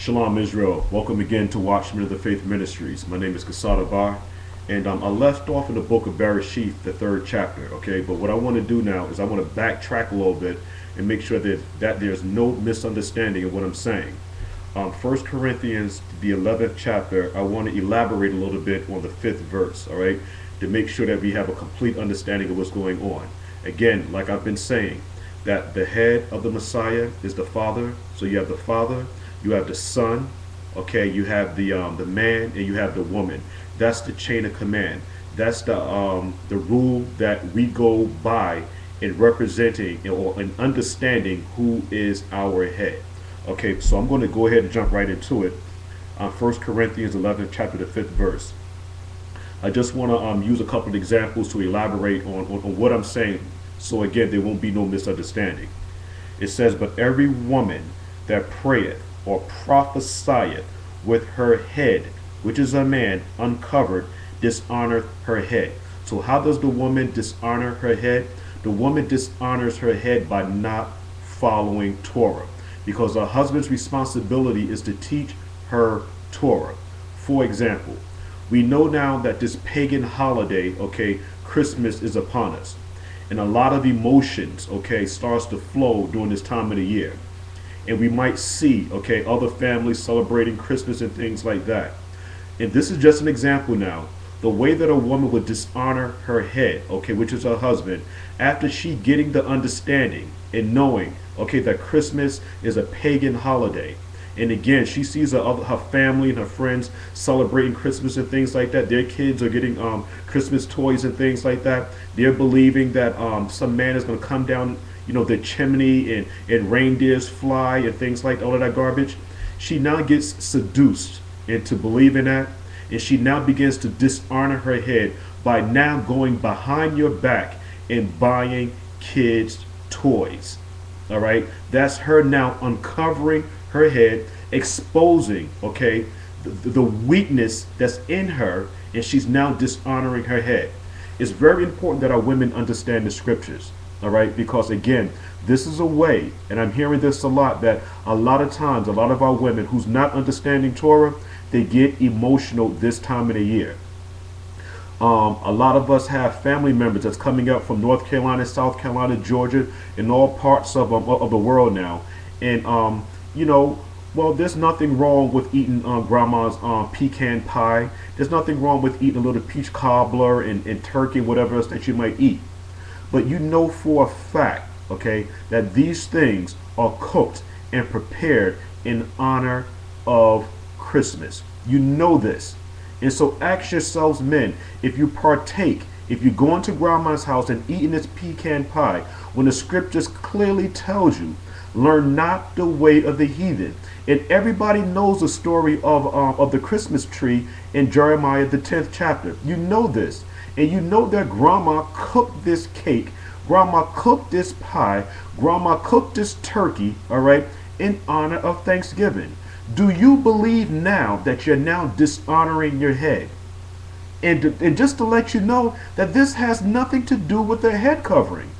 Shalom Israel. Welcome again to Watchmen of the Faith Ministries. My name is Kasada Bar, and I left off in the book of Bereshith, the 3rd chapter. Okay, but what I want to do now is I want to backtrack a little bit and make sure that there's no misunderstanding of what I'm saying. 1 Corinthians, the 11th chapter, I want to elaborate a little bit on the 5th verse. All right, to make sure that we have a complete understanding of what's going on. Again, like I've been saying, that the head of the Messiah is the Father. So you have the Father, you have the Son, okay, you have the man, and you have the woman. That's the chain of command. That's the rule that we go by in representing or in understanding who is our head. Okay, so I'm going to go ahead and jump right into it. 1 Corinthians 11, chapter the 5th verse. I just want to use a couple of examples to elaborate on what I'm saying, so again there won't be no misunderstanding. It says, "But every woman that prayeth or prophesieth with her head, which is a man, uncovered, dishonoreth her head." So how does the woman dishonor her head? The woman dishonors her head by not following Torah, because a husband's responsibility is to teach her Torah. For example, we know now that this pagan holiday, okay, Christmas, is upon us. And a lot of emotions, okay, starts to flow during this time of the year. And we might see, okay, other families celebrating Christmas and things like that. And this is just an example now. The way that a woman would dishonor her head, okay, which is her husband, after she getting the understanding and knowing, okay, that Christmas is a pagan holiday. And again, she sees her family and her friends celebrating Christmas and things like that. Their kids are getting Christmas toys and things like that. They're believing that some man is going to come down, the chimney, and reindeers fly and things like all of that garbage. She now gets seduced into believing that, and she now begins to dishonor her head by now going behind your back and buying kids toys. All right, that's her now uncovering her head, exposing, okay, the weakness that's in her, and she's now dishonoring her head. It's very important that our women understand the scriptures, all right, because again, this is a way, and I'm hearing this a lot, that a lot of times, a lot of our women who's not understanding Torah, they get emotional this time of the year. A lot of us have family members that's coming up from North Carolina, South Carolina, Georgia, and all parts of the world now. And, well, there's nothing wrong with eating grandma's pecan pie. There's nothing wrong with eating a little peach cobbler and turkey, whatever else that you might eat. But you know for a fact, okay, that these things are cooked and prepared in honor of Christmas. You know this. And so ask yourselves, men, if you partake, if you go into grandma's house and eating this pecan pie, when the scriptures clearly tells you, learn not the way of the heathen. And everybody knows the story of the Christmas tree in Jeremiah, the 10th chapter. You know this. And you know that grandma cooked this cake, grandma cooked this pie, grandma cooked this turkey, all right, in honor of Thanksgiving. Do you believe now that you're now dishonoring your head? And just to let you know that this has nothing to do with the head covering.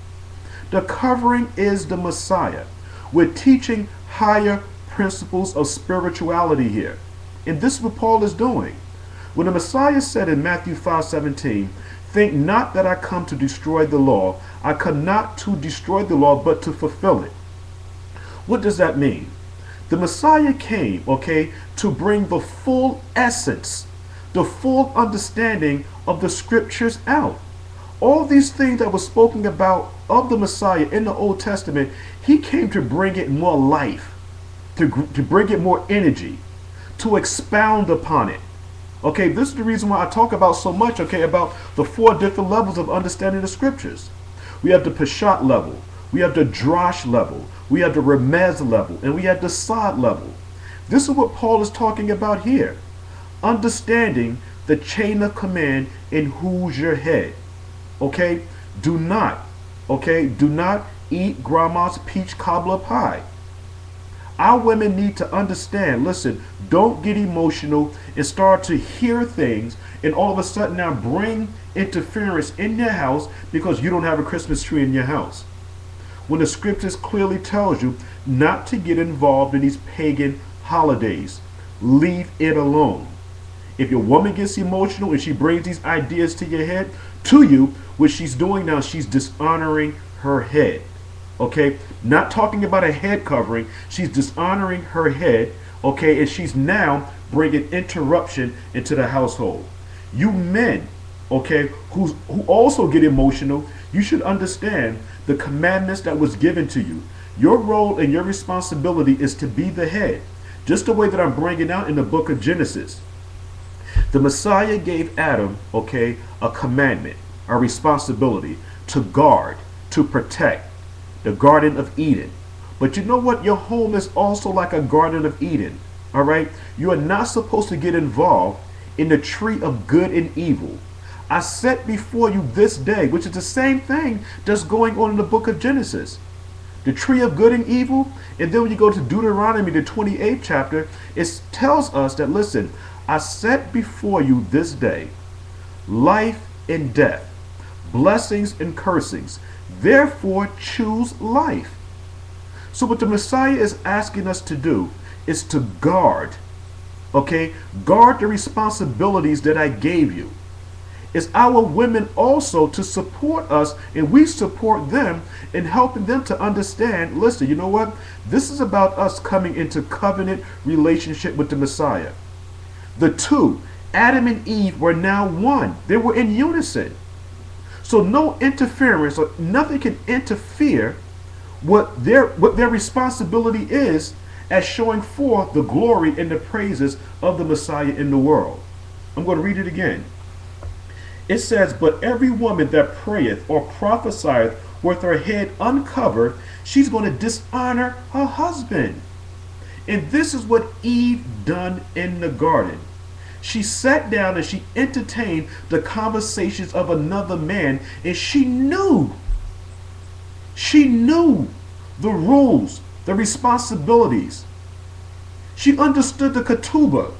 The covering is the Messiah. We're teaching higher principles of spirituality here. And this is what Paul is doing. When the Messiah said in Matthew 5:17, "Think not that I come to destroy the law. I come not to destroy the law, but to fulfill it." What does that mean? The Messiah came, okay, to bring the full essence, the full understanding of the scriptures out. All these things that were spoken about of the Messiah in the Old Testament, he came to bring it more life, to bring it more energy, to expound upon it. Okay, this is the reason why I talk about so much, okay, about the 4 different levels of understanding the scriptures. We have the Peshat level, we have the Drash level, we have the Remez level, and we have the Sod level. This is what Paul is talking about here. Understanding the chain of command in who's your head. Okay? Do not eat grandma's peach cobbler pie. Our women need to understand, listen, don't get emotional and start to hear things and all of a sudden now bring interference in your house because you don't have a Christmas tree in your house. When the scriptures clearly tells you not to get involved in these pagan holidays. Leave it alone. If your woman gets emotional and she brings these ideas to your head, to you, what she's doing now, she's dishonoring her head. Okay? Not talking about a head covering, she's dishonoring her head. Okay? And she's now bringing interruption into the household. You men, okay, who also get emotional, you should understand the commandments that was given to you. Your role and your responsibility is to be the head. Just the way that I'm bringing out in the book of Genesis. The Messiah gave Adam, okay, a commandment, a responsibility to guard, to protect the Garden of Eden. But you know what? Your home is also like a Garden of Eden. All right? You are not supposed to get involved in the tree of good and evil. I set before you this day, which is the same thing that's going on in the book of Genesis. The tree of good and evil. And then when you go to Deuteronomy, the 28th chapter, it tells us that, listen, I set before you this day life and death, blessings and cursings. Therefore, choose life. So what the Messiah is asking us to do is to guard, okay? Guard the responsibilities that I gave you. It's our women also to support us, and we support them in helping them to understand, listen, you know what? This is about us coming into covenant relationship with the Messiah. The two, Adam and Eve, were now one. They were in unison. So no interference or nothing can interfere what their responsibility is as showing forth the glory and the praises of the Messiah in the world. I'm going to read it again. It says, but every woman that prayeth or prophesieth with her head uncovered, she's going to dishonor her husband. And this is what Eve done in the garden. She sat down and she entertained the conversations of another man, and she knew the rules, the responsibilities. She understood the ketubah,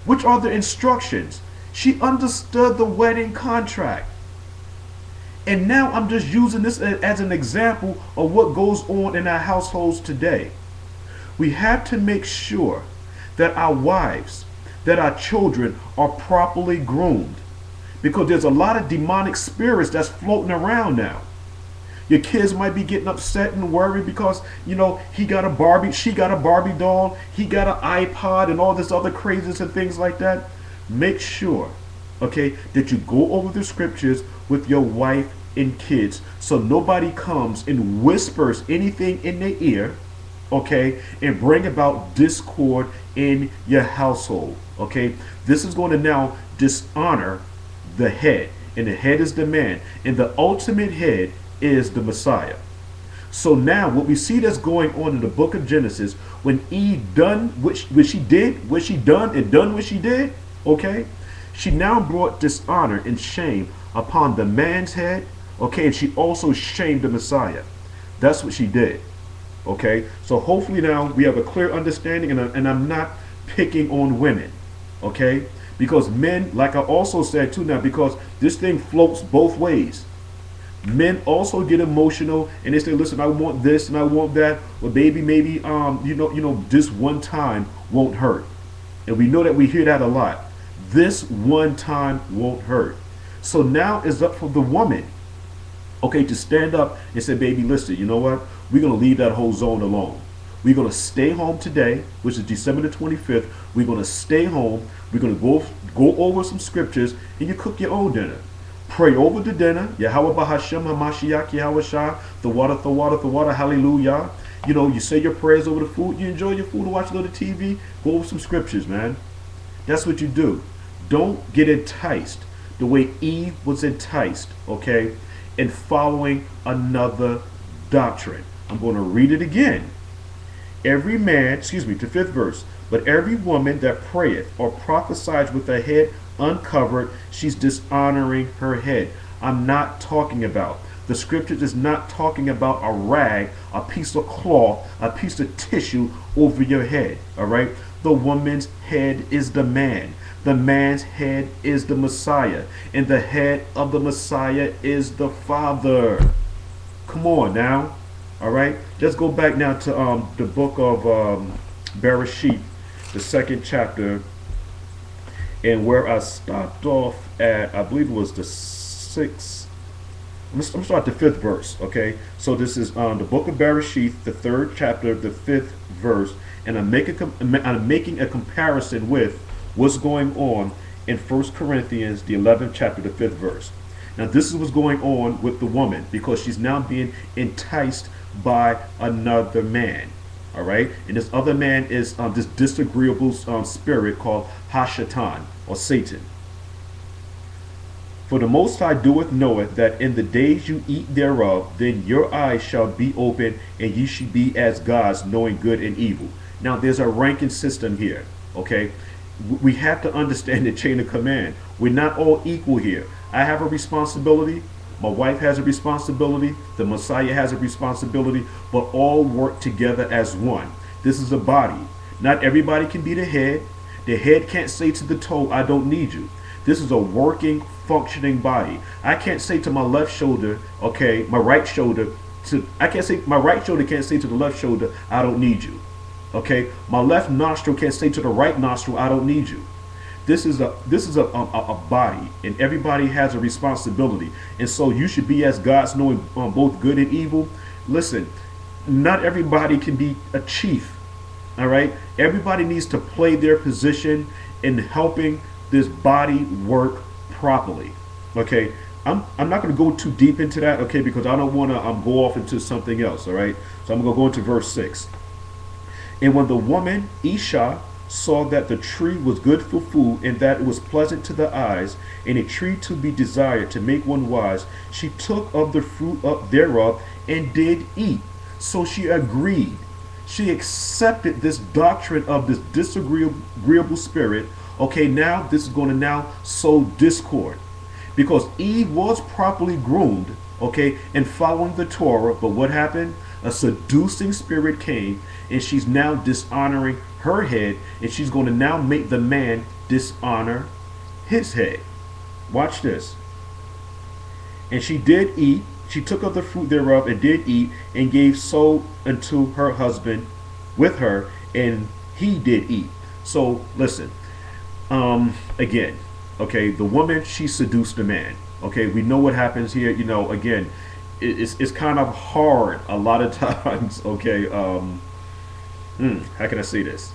which are the instructions. She understood the wedding contract. And now I'm just using this as an example of what goes on in our households today. We have to make sure that our wives, that our children are properly groomed, because there's a lot of demonic spirits that's floating around now. Your kids might be getting upset and worried because, you know, he got a Barbie, she got a Barbie doll, he got an iPod and all this other craziness and things like that. Make sure, okay, that you go over the scriptures with your wife and kids so nobody comes and whispers anything in their ear, okay, and bring about discord in your household, okay? This is going to now dishonor the head, and the head is the man, and the ultimate head is the Messiah. So now what we see that's going on in the book of Genesis, when Eve done what she did, what she done and done what she did, okay, she now brought dishonor and shame upon the man's head, okay, and she also shamed the Messiah. That's what she did. Okay, so hopefully now we have a clear understanding, and I'm not picking on women, okay, because men, like I also said too now, because this thing floats both ways. Men also get emotional and they say, listen, I want this and I want that. Well, baby, maybe this one time won't hurt. And we know that we hear that a lot. This one time won't hurt. So now it's up for the woman, okay, to stand up and say, baby, listen, you know what? We're going to leave that whole zone alone. We're going to stay home today, which is December the 25th. We're going to stay home. We're going to go over some scriptures, and you cook your own dinner. Pray over the dinner. Yahweh Bahashem HaMashiach Yahweh Shah. The water, hallelujah. You know, you say your prayers over the food. You enjoy your food and watch a little TV. Go over some scriptures, man. That's what you do. Don't get enticed the way Eve was enticed, okay, in following another doctrine. I'm going to read it again. Every man, the 5th verse, but every woman that prayeth or prophesies with her head uncovered, she's dishonoring her head. I'm not talking about, the scripture is not talking about a rag, a piece of cloth, a piece of tissue over your head, all right? The woman's head is the man. The man's head is the Messiah. And the head of the Messiah is the Father. Come on now. All right. Let's go back now to the book of Bereshit. the second chapter, and where I stopped off at, I believe it was the sixth. I'm gonna start the fifth verse. Okay, so this is the book of Bereshith, the third chapter, the fifth verse, and I'm making a comparison with what's going on in 1 Corinthians, the 11th chapter, the fifth verse. Now, this is what's going on with the woman because she's now being enticed by another man. All right, and this other man is this disagreeable spirit called Hashatan or Satan. For the Most High doeth knoweth that in the days you eat thereof, then your eyes shall be open, and ye shall be as gods, knowing good and evil. Now, there's a ranking system here. Okay, we have to understand the chain of command. We're not all equal here. I have a responsibility. My wife has a responsibility. The Messiah has a responsibility, but all work together as one. This is a body. Not everybody can be the head. The head can't say to the toe, I don't need you. This is a working, functioning body. I can't say to my left shoulder, okay, my right shoulder, my right shoulder can't say to the left shoulder, I don't need you. Okay, my left nostril can't say to the right nostril, I don't need you. This is a body, and everybody has a responsibility, and so you should be as gods, knowing both good and evil. Listen, not everybody can be a chief. All right, everybody needs to play their position in helping this body work properly. Okay, I'm not going to go too deep into that. Okay, because I don't want to go off into something else. All right, so I'm going to go into verse 6. And when the woman Isha saw that the tree was good for food, and that it was pleasant to the eyes, and a tree to be desired to make one wise, she took of the fruit up thereof and did eat. So she agreed. She accepted this doctrine of this disagreeable spirit. Okay, now this is going to now sow discord, because Eve was properly groomed, okay, and following the Torah. But what happened? A seducing spirit came, and she's now dishonoring her head, and she's going to now make the man dishonor his head. Watch this. And she did eat. She took of the fruit thereof and did eat, and gave so unto her husband with her, and he did eat. So listen, again, okay, the woman, she seduced the man. Okay, we know what happens here. You know, again, it's kind of hard a lot of times. Okay, how can I say this?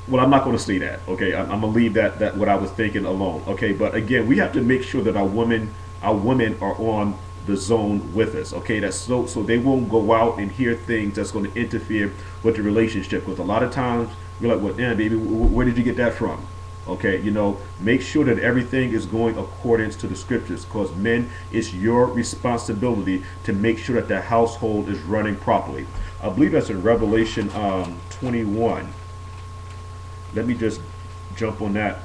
Well, I'm not going to say that. Okay, I'm going to leave that what I was thinking alone. Okay, but again, we have to make sure that our women are on the zone with us. Okay, that's so they won't go out and hear things that's going to interfere with the relationship. Because a lot of times we're like, well, damn, baby, where did you get that from? Okay, you know, make sure that everything is going according to the scriptures, because men, it's your responsibility to make sure that the household is running properly. I believe that's in Revelation 21. Let me just jump on that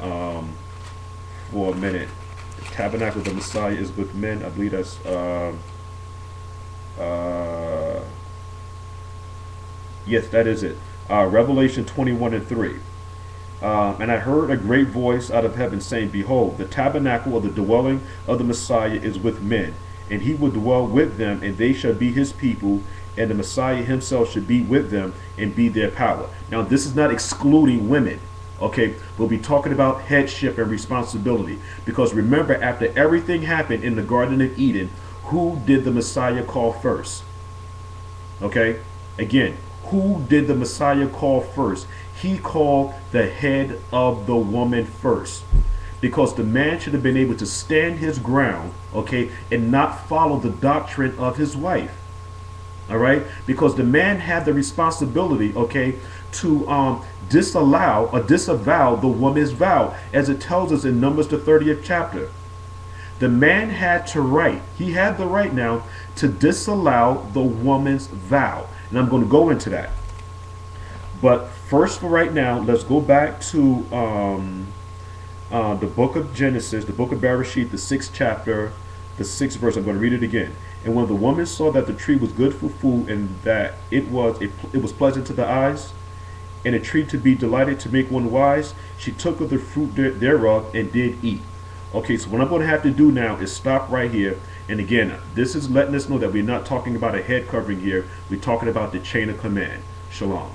for a minute. The tabernacle of the Messiah is with men. I believe that's yes, that is it. Revelation 21:3. And I heard a great voice out of heaven saying, Behold, the tabernacle of the dwelling of the Messiah is with men, and he will dwell with them, and they shall be his people, and the Messiah himself should be with them and be their power. Now, this is not excluding women. Okay, we'll be talking about headship and responsibility, because remember, after everything happened in the Garden of Eden, who did the Messiah call first? Okay, again, who did the Messiah call first? He called the head of the woman first, because the man should have been able to stand his ground, okay, and not follow the doctrine of his wife. All right, because the man had the responsibility, okay, to disavow the woman's vow, as it tells us in Numbers the 30th chapter. The man had the right now to disallow the woman's vow, and I'm going to go into that. But first, for right now, let's go back to the book of Genesis, the book of Bereshith, the 6th chapter, the 6th verse. I'm going to read it again. And when the woman saw that the tree was good for food, and that it was pleasant to the eyes, and a tree to be delighted to make one wise, she took of the fruit thereof and did eat. Okay, so what I'm going to have to do now is stop right here. And again, this is letting us know that we're not talking about a head covering here. We're talking about the chain of command. Shalom.